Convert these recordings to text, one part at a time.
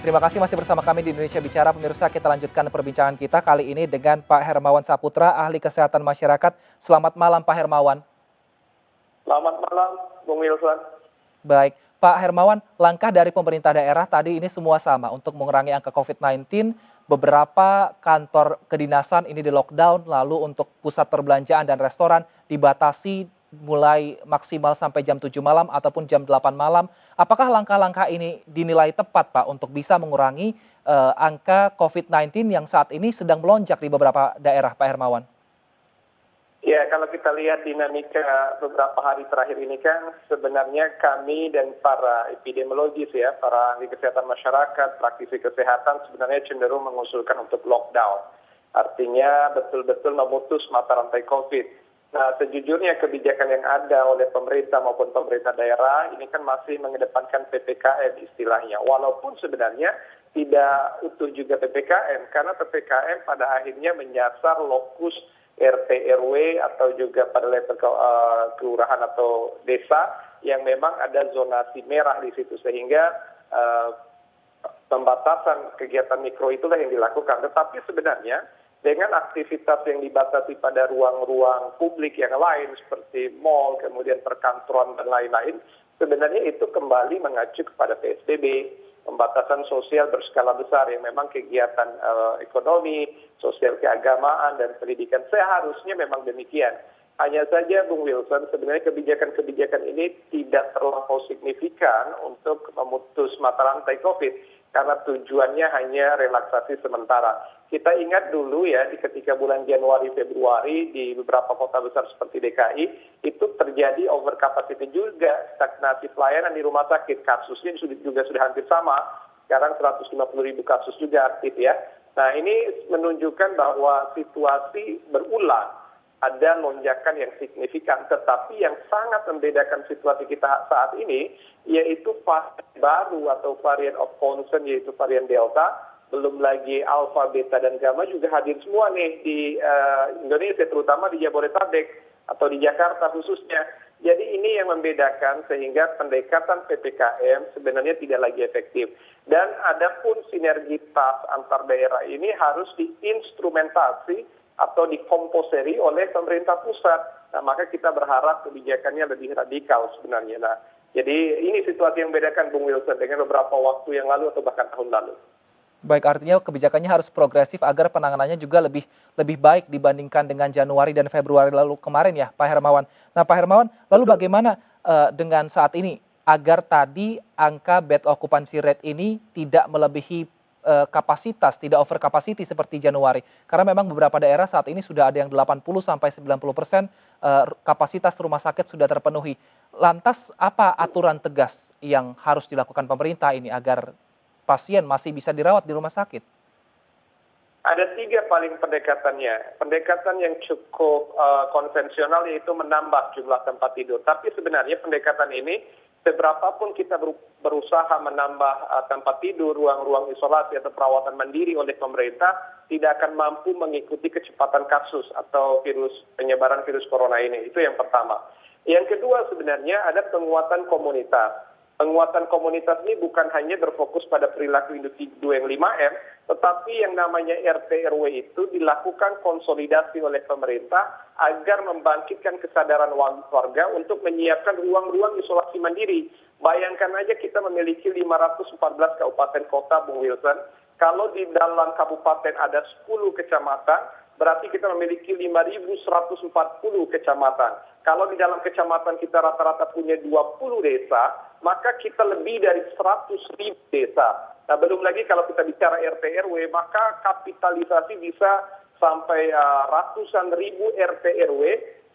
Terima kasih masih bersama kami di Indonesia Bicara. Pemirsa, kita lanjutkan perbincangan kita kali ini dengan Pak Hermawan Saputra, Ahli Kesehatan Masyarakat. Selamat malam Pak Hermawan. Selamat malam, Bung Wilson. Baik, Pak Hermawan, langkah dari pemerintah daerah tadi ini semua sama untuk mengurangi angka COVID-19. Beberapa kantor kedinasan ini di lockdown, lalu untuk pusat perbelanjaan dan restoran dibatasi mulai maksimal sampai jam 7 malam ataupun jam 8 malam. Apakah langkah-langkah ini dinilai tepat, Pak, untuk bisa mengurangi angka COVID-19 yang saat ini sedang melonjak di beberapa daerah, Pak Hermawan? Ya, kalau kita lihat dinamika beberapa hari terakhir ini kan sebenarnya kami dan para epidemiologis ya, para ahli kesehatan masyarakat, praktisi kesehatan sebenarnya cenderung mengusulkan untuk lockdown. Artinya betul-betul memutus mata rantai COVID. Nah, sejujurnya kebijakan yang ada oleh pemerintah maupun pemerintah daerah ini kan masih mengedepankan PPKM istilahnya. Walaupun sebenarnya tidak utuh juga PPKM, karena PPKM pada akhirnya menyasar lokus RT RW atau juga pada level kelurahan atau desa yang memang ada zonasi merah di situ, sehingga pembatasan kegiatan mikro itulah yang dilakukan. Tetapi sebenarnya dengan aktivitas yang dibatasi pada ruang-ruang publik yang lain seperti mal, kemudian perkantoran dan lain-lain, sebenarnya itu kembali mengacu kepada PSBB, pembatasan sosial berskala besar yang memang kegiatan ekonomi, sosial keagamaan, dan pendidikan seharusnya memang demikian. Hanya saja, Bung Wilson, sebenarnya kebijakan-kebijakan ini tidak terlampau signifikan untuk memutus mata rantai COVID, karena tujuannya hanya relaksasi sementara. Kita ingat dulu ya, ketika bulan Januari, Februari di beberapa kota besar seperti DKI, itu terjadi over capacity juga, stagnasi pelayanan di rumah sakit. Kasusnya juga sudah hampir sama, sekarang 150.000 kasus juga aktif ya. Nah, ini menunjukkan bahwa situasi berulang, ada lonjakan yang signifikan, tetapi yang sangat membedakan situasi kita saat ini, yaitu varian baru atau varian of concern, yaitu varian Delta, belum lagi Alpha, Beta, dan Gamma juga hadir semua nih di Indonesia, terutama di Jabodetabek atau di Jakarta khususnya. Jadi ini yang membedakan sehingga pendekatan PPKM sebenarnya tidak lagi efektif. Dan adapun sinergitas antar daerah ini harus diinstrumentasi atau dikomposeri oleh pemerintah pusat. Nah, maka kita berharap kebijakannya lebih radikal sebenarnya. Nah, jadi ini situasi yang membedakan, Bung Wilson, dengan beberapa waktu yang lalu atau bahkan tahun lalu. Baik, artinya kebijakannya harus progresif agar penanganannya juga lebih baik dibandingkan dengan Januari dan Februari lalu kemarin ya, Pak Hermawan. Nah, Pak Hermawan, lalu bagaimana dengan saat ini agar tadi angka bed occupancy rate ini tidak melebihi kapasitas, tidak over capacity seperti Januari? Karena memang beberapa daerah saat ini sudah ada yang 80-90% kapasitas rumah sakit sudah terpenuhi. Lantas apa aturan tegas yang harus dilakukan pemerintah ini agar pasien masih bisa dirawat di rumah sakit? Ada 3 paling pendekatannya. Pendekatan yang cukup konvensional yaitu menambah jumlah tempat tidur. Tapi sebenarnya pendekatan ini, seberapapun kita berusaha menambah tempat tidur, ruang-ruang isolasi atau perawatan mandiri oleh pemerintah, tidak akan mampu mengikuti kecepatan kasus atau penyebaran virus corona ini. Itu yang pertama. Yang kedua sebenarnya ada penguatan komunitas. Penguatan komunitas ini bukan hanya berfokus pada perilaku individu yang 5M, tetapi yang namanya RT RW itu dilakukan konsolidasi oleh pemerintah agar membangkitkan kesadaran warga untuk menyiapkan ruang-ruang isolasi mandiri. Bayangkan aja kita memiliki 514 kabupaten kota, Bung Wilson. Kalau di dalam kabupaten ada 10 kecamatan, berarti kita memiliki 5.140 kecamatan. Kalau di dalam kecamatan kita rata-rata punya 20 desa, maka kita lebih dari 100.000 desa. Nah, belum lagi kalau kita bicara RT RW, maka kapitalisasi bisa sampai ratusan ribu RT RW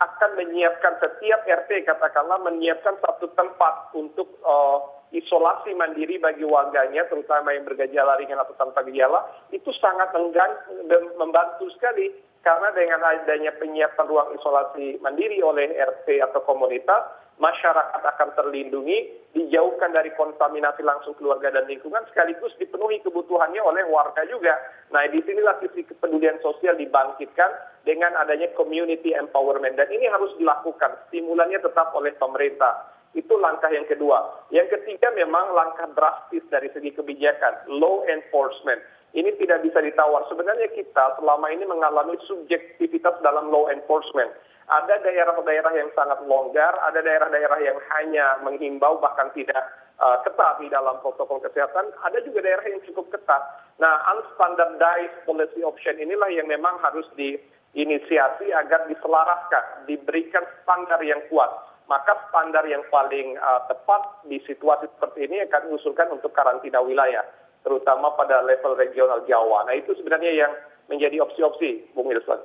akan menyiapkan setiap RT, katakanlah menyiapkan satu tempat untuk isolasi mandiri bagi warganya, terutama yang bergejala ringan atau tanpa gejala. Itu sangat membantu sekali, karena dengan adanya penyiapan ruang isolasi mandiri oleh RT atau komunitas, masyarakat akan terlindungi, dijauhkan dari kontaminasi langsung keluarga dan lingkungan, sekaligus dipenuhi kebutuhannya oleh warga juga. Nah, disinilah sisi kepedulian sosial dibangkitkan dengan adanya community empowerment, dan ini harus dilakukan, stimulannya tetap oleh pemerintah. Itu langkah yang kedua. Yang ketiga memang langkah drastis dari segi kebijakan, law enforcement. Ini tidak bisa ditawar. Sebenarnya kita selama ini mengalami subjektivitas dalam law enforcement. Ada daerah-daerah yang sangat longgar, ada daerah-daerah yang hanya menghimbau bahkan tidak ketat di dalam protokol kesehatan, ada juga daerah yang cukup ketat. Nah, unstandardized policy option inilah yang memang harus diinisiasi agar diselaraskan, diberikan standar yang kuat. Maka standar yang paling tepat di situasi seperti ini akan diusulkan untuk karantina wilayah, terutama pada level regional Jawa. Nah, itu sebenarnya yang menjadi opsi-opsi, Bung Wilson.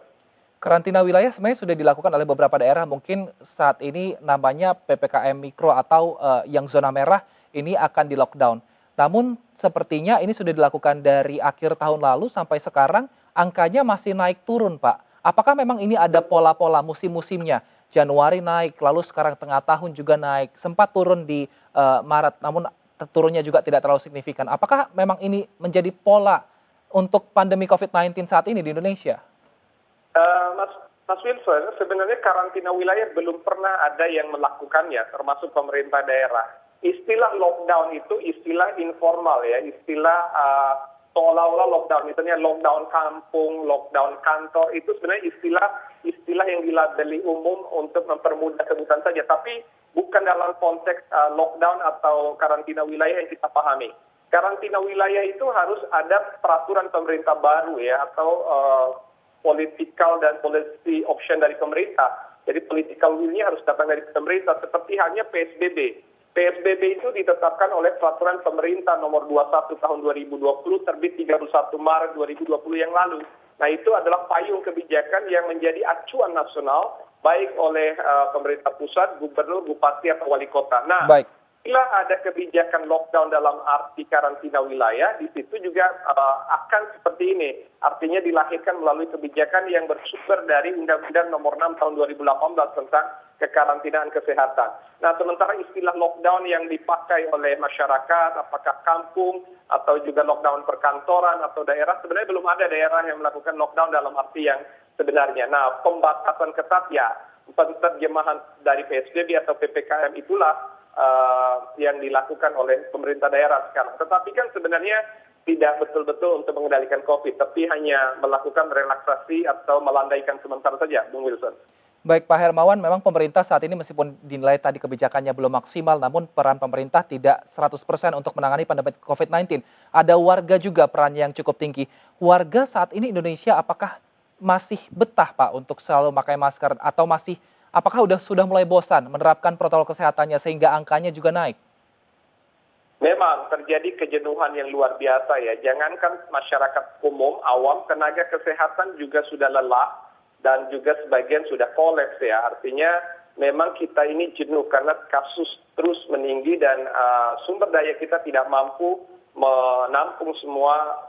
Karantina wilayah sebenarnya sudah dilakukan oleh beberapa daerah, mungkin saat ini namanya PPKM Mikro atau yang zona merah ini akan di lockdown. Namun sepertinya ini sudah dilakukan dari akhir tahun lalu sampai sekarang angkanya masih naik turun, Pak. Apakah memang ini ada pola-pola musim-musimnya? Januari naik, lalu sekarang tengah tahun juga naik, sempat turun di Maret, namun turunnya juga tidak terlalu signifikan. Apakah memang ini menjadi pola untuk pandemi COVID-19 saat ini di Indonesia? Mas Wilson, sebenarnya karantina wilayah belum pernah ada yang melakukannya, termasuk pemerintah daerah. Istilah lockdown itu istilah informal ya, istilah seolah-olah lockdown, misalnya lockdown kampung, lockdown kantor, itu sebenarnya istilah yang dilabeli umum untuk mempermudah kebutuhan saja, tapi bukan dalam konteks lockdown atau karantina wilayah yang kita pahami. Karantina wilayah itu harus ada peraturan pemerintah baru ya, atau political dan policy option dari pemerintah. Jadi political will-nya harus datang dari pemerintah, seperti hanya PSBB. PSBB itu ditetapkan oleh peraturan pemerintah nomor 21 tahun 2020 terbit 31 Maret 2020 yang lalu. Nah, itu adalah payung kebijakan yang menjadi acuan nasional baik oleh pemerintah pusat, gubernur, bupati atau wali kota. Nah, Baik. bila ada kebijakan lockdown dalam arti karantina wilayah, di situ juga akan seperti ini. Artinya dilahirkan melalui kebijakan yang bersumber dari Undang-Undang Nomor 6 Tahun 2018 tentang kekarantinaan kesehatan. Nah, sementara istilah lockdown yang dipakai oleh masyarakat, apakah kampung atau juga lockdown perkantoran atau daerah, sebenarnya belum ada daerah yang melakukan lockdown dalam arti yang sebenarnya. Nah, pembatasan ketat ya, penerjemahan dari PSBB atau PPKM itulah yang dilakukan oleh pemerintah daerah sekarang. Tetapi kan sebenarnya tidak betul-betul untuk mengendalikan COVID, tapi hanya melakukan relaksasi atau melandaikan sementara saja, Bung Wilson. Baik, Pak Hermawan, memang pemerintah saat ini meskipun dinilai tadi kebijakannya belum maksimal, namun peran pemerintah tidak 100% untuk menangani pandemi COVID-19. Ada warga juga peran yang cukup tinggi. Warga saat ini Indonesia apakah masih betah, Pak, untuk selalu memakai masker atau apakah sudah mulai bosan menerapkan protokol kesehatannya sehingga angkanya juga naik? Memang terjadi kejenuhan yang luar biasa ya. Jangankan masyarakat umum, awam, tenaga kesehatan juga sudah lelah dan juga sebagian sudah kolaps ya. Artinya memang kita ini jenuh karena kasus terus meninggi dan sumber daya kita tidak mampu menampung semua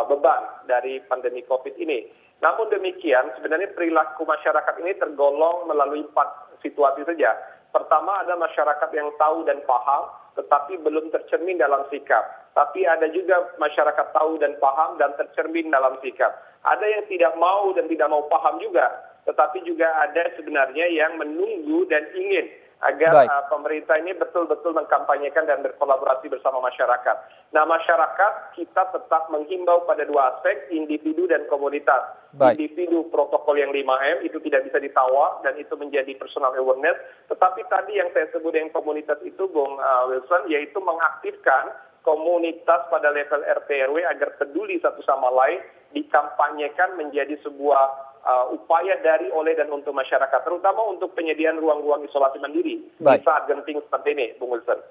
beban dari pandemi COVID ini. Namun demikian, sebenarnya perilaku masyarakat ini tergolong melalui 4 situasi saja. Pertama, ada masyarakat yang tahu dan paham, tetapi belum tercermin dalam sikap. Tapi ada juga masyarakat tahu dan paham dan tercermin dalam sikap. Ada yang tidak mau dan tidak mau paham juga, tetapi juga ada sebenarnya yang menunggu dan ingin agar pemerintah ini betul-betul mengkampanyekan dan berkolaborasi bersama masyarakat. Nah, masyarakat kita tetap menghimbau pada 2 aspek, individu dan komunitas. Individu protokol yang 5M itu tidak bisa ditawar dan itu menjadi personal awareness. Tetapi tadi yang saya sebut dengan komunitas itu, Bung Wilson, yaitu mengaktifkan komunitas pada level RT RW agar peduli satu sama lain, dikampanyekan menjadi sebuah upaya dari, oleh, dan untuk masyarakat, terutama untuk penyediaan ruang-ruang isolasi mandiri di saat genting seperti ini, Bung Wilson.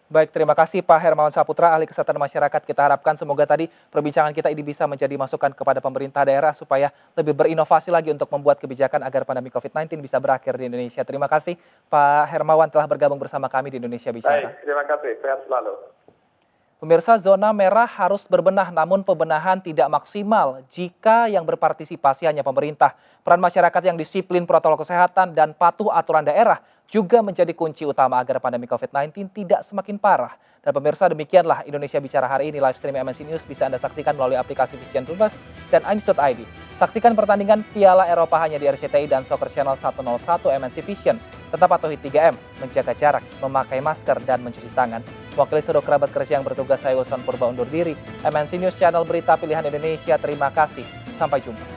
Baik, terima kasih Pak Hermawan Saputra, ahli kesehatan masyarakat. Kita harapkan semoga tadi perbincangan kita ini bisa menjadi masukan kepada pemerintah daerah supaya lebih berinovasi lagi untuk membuat kebijakan agar pandemi COVID-19 bisa berakhir di Indonesia. Terima kasih Pak Hermawan telah bergabung bersama kami di Indonesia Bicara. Baik, terima kasih. Sehat selalu. Pemirsa, zona merah harus berbenah, namun pembenahan tidak maksimal jika yang berpartisipasi hanya pemerintah. Peran masyarakat yang disiplin protokol kesehatan dan patuh aturan daerah juga menjadi kunci utama agar pandemi COVID-19 tidak semakin parah. Dan pemirsa, demikianlah Indonesia Bicara hari ini. Live stream MNC News bisa Anda saksikan melalui aplikasi Vision Plus dan iNews.id. Saksikan pertandingan Piala Eropa hanya di RCTI dan Soccer Channel 101 MNC Vision. Tetap patuhi 3M, menjaga jarak, memakai masker, dan mencuci tangan. Wakil seluruh kerabat kerja yang bertugas, saya Wilson Purba undur diri. MNC News Channel Berita Pilihan Indonesia, terima kasih. Sampai jumpa.